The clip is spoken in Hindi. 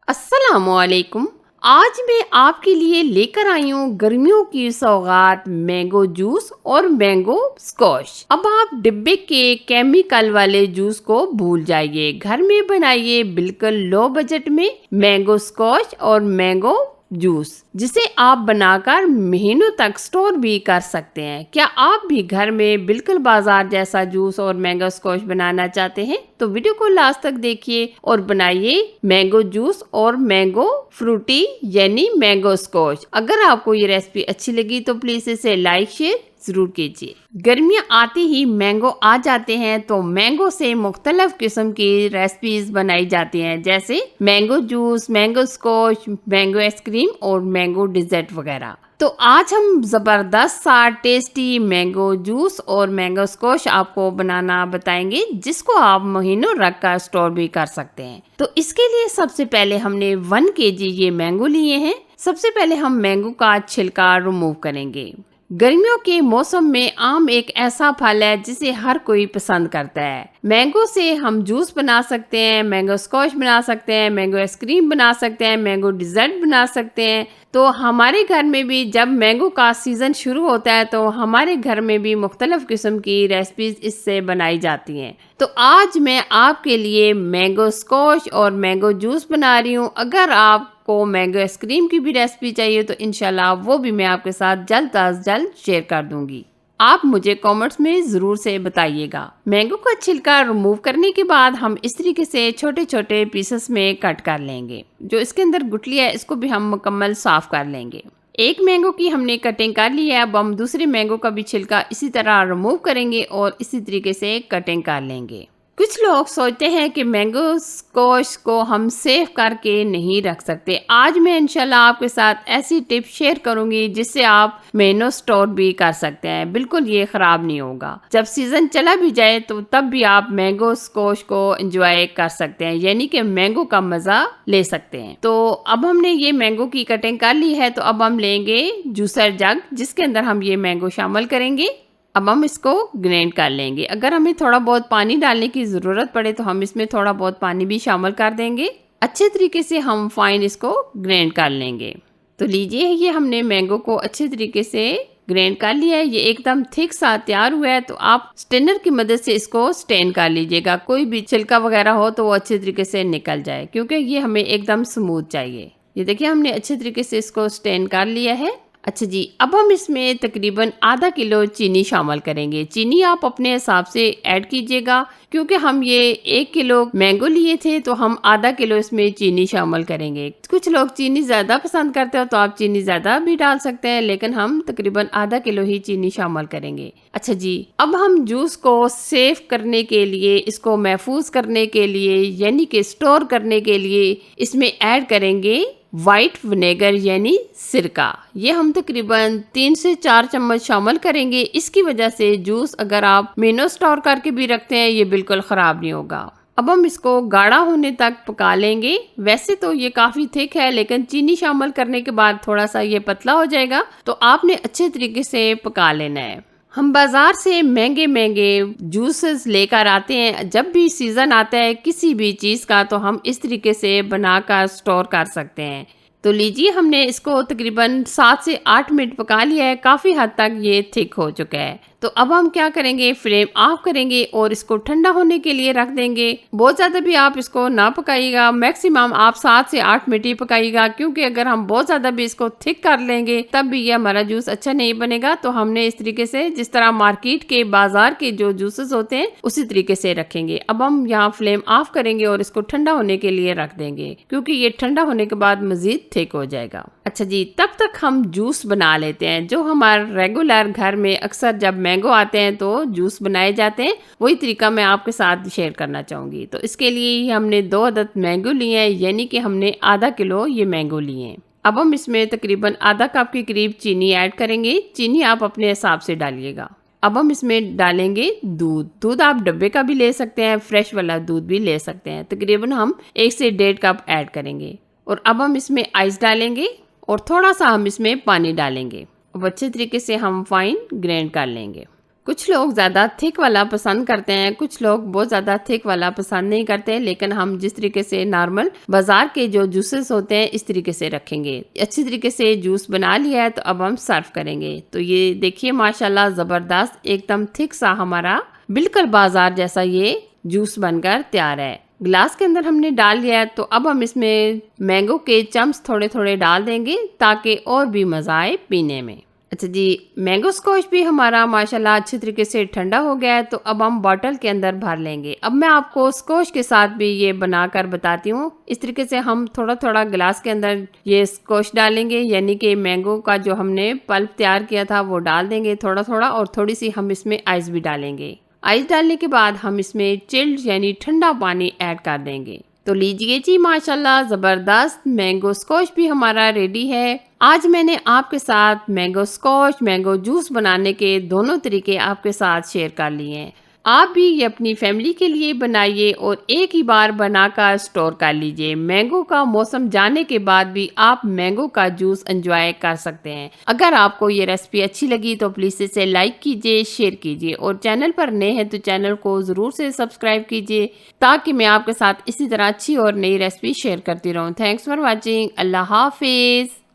अस्सलामुअलैकुम। आज मैं आपके लिए लेकर आई हूँ गर्मियों की सौगात मैंगो जूस और मैंगो स्क्वैश। अब आप डिब्बे के केमिकल वाले जूस को भूल जाइए, घर में बनाइए बिल्कुल लो बजट में मैंगो स्क्वैश और मैंगो जूस, जिसे आप बनाकर महीनों तक स्टोर भी कर सकते हैं। क्या आप भी घर में बिल्कुल बाजार जैसा जूस और मैंगो स्क्वैश बनाना चाहते हैं? तो वीडियो को लास्ट तक देखिए और बनाइए मैंगो जूस और मैंगो फ्रूटी यानी मैंगो स्क्वैश। अगर आपको ये रेसिपी अच्छी लगी तो प्लीज इसे लाइक शेयर जरूर कीजिए। गर्मियाँ आते ही मैंगो आ जाते हैं तो मैंगो से मुख्तलिफ किस्म की रेसिपीज बनाई जाती हैं, जैसे mango juice, mango squash, mango ice cream और मैंगो डिजर्ट वगैरह। तो आज हम जबरदस्त सा टेस्टी मैंगो जूस और मैंगो स्क्वैश आपको बनाना बताएंगे, जिसको आप महीनों रख कर स्टोर भी कर सकते हैं। तो इसके लिए सबसे पहले हमने 1 केजी ये मैंगो लिए हैं। सबसे पहले हम मैंगो का छिलका रिमूव करेंगे। गर्मियों के मौसम में आम एक ऐसा फल है जिसे हर कोई पसंद करता है। मैंगो से हम जूस बना सकते हैं, मैंगो स्क्वैश बना सकते हैं, मैंगो आइसक्रीम बना सकते हैं, मैंगो डिजर्ट बना सकते हैं। तो हमारे घर में भी जब मैंगो का सीज़न शुरू होता है तो हमारे घर में भी मुख्तलिफ किस्म की रेसिपीज इससे बनाई जाती हैं। तो आज मैं आपके लिए मैंगो स्क्वैश और मैंगो जूस बना रही हूँ। अगर आपको मैंगो आइसक्रीम की भी रेसिपी चाहिए तो इंशाल्लाह वो भी मैं आपके साथ जल्द अज जल्द शेयर कर दूंगी। आप मुझे कमेंट्स में ज़रूर से बताइएगा। मैंगो का छिलका रिमूव करने के बाद हम इस तरीके से छोटे छोटे पीसेस में कट कर लेंगे। जो इसके अंदर गुठली है इसको भी हम मुकम्मल साफ कर लेंगे। एक मैंगो की हमने कटिंग कर ली है। अब हम दूसरे मैंगो का भी छिलका इसी तरह रिमूव करेंगे और इसी तरीके से कटिंग कर लेंगे। कुछ लोग सोचते हैं कि मैंगो स्क्वैश को हम सेव करके नहीं रख सकते। आज मैं इंशाल्लाह आपके साथ ऐसी टिप शेयर करूंगी जिससे आप महीनों स्टोर भी कर सकते हैं, बिल्कुल ये खराब नहीं होगा। जब सीजन चला भी जाए तो तब भी आप मैंगो स्क्वैश को एंजॉय कर सकते हैं, यानी कि मैंगो का मजा ले सकते हैं। तो अब हमने ये मैंगो की कटिंग कर ली है। तो अब हम लेंगे जूसर जग, जिसके अंदर हम ये मैंगो शामिल करेंगे। अब हम इसको ग्राइंड कर लेंगे। अगर हमें थोड़ा बहुत पानी डालने की ज़रूरत पड़े तो हम इसमें थोड़ा बहुत पानी भी शामिल कर देंगे। अच्छे तरीके से हम फाइन इसको ग्राइंड कर लेंगे। तो लीजिए, ये हमने मैंगो को अच्छे तरीके से ग्राइंड कर लिया है। ये एकदम थिक सा तैयार हुआ है। तो आप स्टेनर की मदद से इसको स्टेन कर लीजिएगा। कोई भी छिलका वगैरह हो तो वो अच्छे तरीके से निकल जाए, क्योंकि ये हमें एकदम स्मूथ चाहिए। ये देखिए, हमने अच्छे तरीके से इसको स्टेन कर लिया है। अच्छा जी, अब हम इसमें तकरीबन आधा किलो चीनी शामिल करेंगे। चीनी आप अपने हिसाब से ऐड कीजिएगा, क्योंकि हम ये 1 किलो मैंगो लिए थे तो हम आधा किलो इसमें चीनी शामिल करेंगे। कुछ लोग चीनी ज़्यादा पसंद करते हो तो आप चीनी ज़्यादा भी डाल सकते हैं, लेकिन हम तकरीबन आधा किलो ही चीनी शामिल करेंगे। अच्छा जी, अब हम जूस को सेव करने के लिए, इसको महफूज करने के लिए यानी कि स्टोर करने के लिए इसमें ऐड करेंगे वाइट विनेगर यानी सिरका। ये हम तकरीबन 3 से 4 चम्मच शामिल करेंगे। इसकी वजह से जूस अगर आप महीनों स्टोर करके भी रखते हैं ये बिल्कुल ख़राब नहीं होगा। अब हम इसको गाढ़ा होने तक पका लेंगे। वैसे तो ये काफ़ी थिक है, लेकिन चीनी शामिल करने के बाद थोड़ा सा ये पतला हो जाएगा। तो आपने अच्छे तरीके से पका लेना है। हम बाज़ार से महंगे महंगे जूसेस लेकर आते हैं। जब भी सीज़न आता है किसी भी चीज़ का तो हम इस तरीके से बनाकर स्टोर कर सकते हैं। तो लीजिए, हमने इसको तकरीबन 7 से 8 मिनट पका लिया है। काफ़ी हद तक ये थिक हो चुका है। तो अब हम क्या करेंगे, फ्लेम ऑफ करेंगे और इसको ठंडा होने के लिए रख देंगे। बहुत ज़्यादा भी आप इसको ना पकाइएगा, मैक्सिमम आप 7 से 8 मिनट ही पकाइएगा, क्योंकि अगर हम बहुत ज़्यादा भी इसको थिक कर लेंगे तब भी ये हमारा जूस अच्छा नहीं बनेगा। तो हमने इस तरीके से, जिस तरह मार्केट के बाजार के जो जूसेस होते हैं उसी तरीके से रखेंगे। अब हम यहाँ फ्लेम ऑफ करेंगे और इसको ठंडा होने के लिए रख देंगे, क्योंकि ये ठंडा होने के बाद मजीद थिक हो जाएगा। अच्छा जी, तब तक हम जूस बना लेते हैं। जो हमारे रेगुलर घर में अक्सर जब मैंगो आते हैं तो जूस बनाए जाते हैं, वही तरीका मैं आपके साथ शेयर करना चाहूँगी। तो इसके लिए हमने 2 अदद मैंगो लिए हैं, यानी कि हमने आधा किलो ये मैंगो लिए हैं। अब हम इसमें तकरीबन आधा कप के करीब चीनी ऐड करेंगे। चीनी आप अपने हिसाब से डालिएगा। अब हम इसमें डालेंगे दूध। दूध आप डब्बे का भी ले सकते हैं, फ्रेश वाला दूध भी ले सकते हैं। तकरीबन हम 1 से 1.5 कप ऐड करेंगे। और अब हम इसमें आइस डालेंगे और थोड़ा सा हम इसमें पानी डालेंगे। अब अच्छे तरीके से हम फाइन ग्राइंड कर लेंगे। कुछ लोग ज़्यादा थिक वाला पसंद करते हैं, कुछ लोग बहुत ज़्यादा थिक वाला पसंद नहीं करते, लेकिन हम जिस तरीके से नॉर्मल बाजार के जो जूसेस होते हैं इस तरीके से रखेंगे। अच्छी तरीके से जूस बना लिया है तो अब हम सर्व करेंगे। तो ये देखिए माशाल्लाह ज़बरदस्त एकदम थिक सा हमारा बिल्कुल बाजार जैसा ये जूस बनकर तैयार है। ग्लास के अंदर हमने डाल लिया है तो अब हम इसमें मैंगो के चम्स थोड़े थोड़े डाल देंगे ताकि और भी मज़ा आए पीने में। अच्छा जी, मैंगो स्कॉच भी हमारा माशाल्लाह अच्छी तरीके से ठंडा हो गया है तो अब हम बॉटल के अंदर भर लेंगे। अब मैं आपको स्कॉच के साथ भी ये बनाकर बताती हूँ। इस तरीके से हम थोड़ा थोड़ा गिलास के अंदर ये स्कॉच डालेंगे, यानी कि मैंगो का जो हमने पल्प तैयार किया था वो डाल देंगे थोड़ा थोड़ा, और थोड़ी सी हम इसमें आइस भी डालेंगे। आइस डालने के बाद हम इसमें चिल्ड यानी ठंडा पानी ऐड कर देंगे। तो लीजिए जी माशाल्लाह ज़बरदस्त मैंगो स्कॉच भी हमारा रेडी है। आज मैंने आपके साथ मैंगो स्कॉच, मैंगो जूस बनाने के दोनों तरीके आपके साथ शेयर कर लिए हैं। आप भी ये अपनी फैमिली के लिए बनाइए और एक ही बार बनाकर स्टोर कर लीजिए। मैंगो का मौसम जाने के बाद भी आप मैंगो का जूस एंजॉय कर सकते हैं। अगर आपको ये रेसिपी अच्छी लगी तो प्लीज़ इसे लाइक कीजिए, शेयर कीजिए, और चैनल पर नए हैं तो चैनल को ज़रूर से सब्सक्राइब कीजिए ताकि मैं आपके साथ इसी तरह अच्छी और नई रेसिपी शेयर करती रहूँ। Thanks for watching. अल्लाह हाफिज़।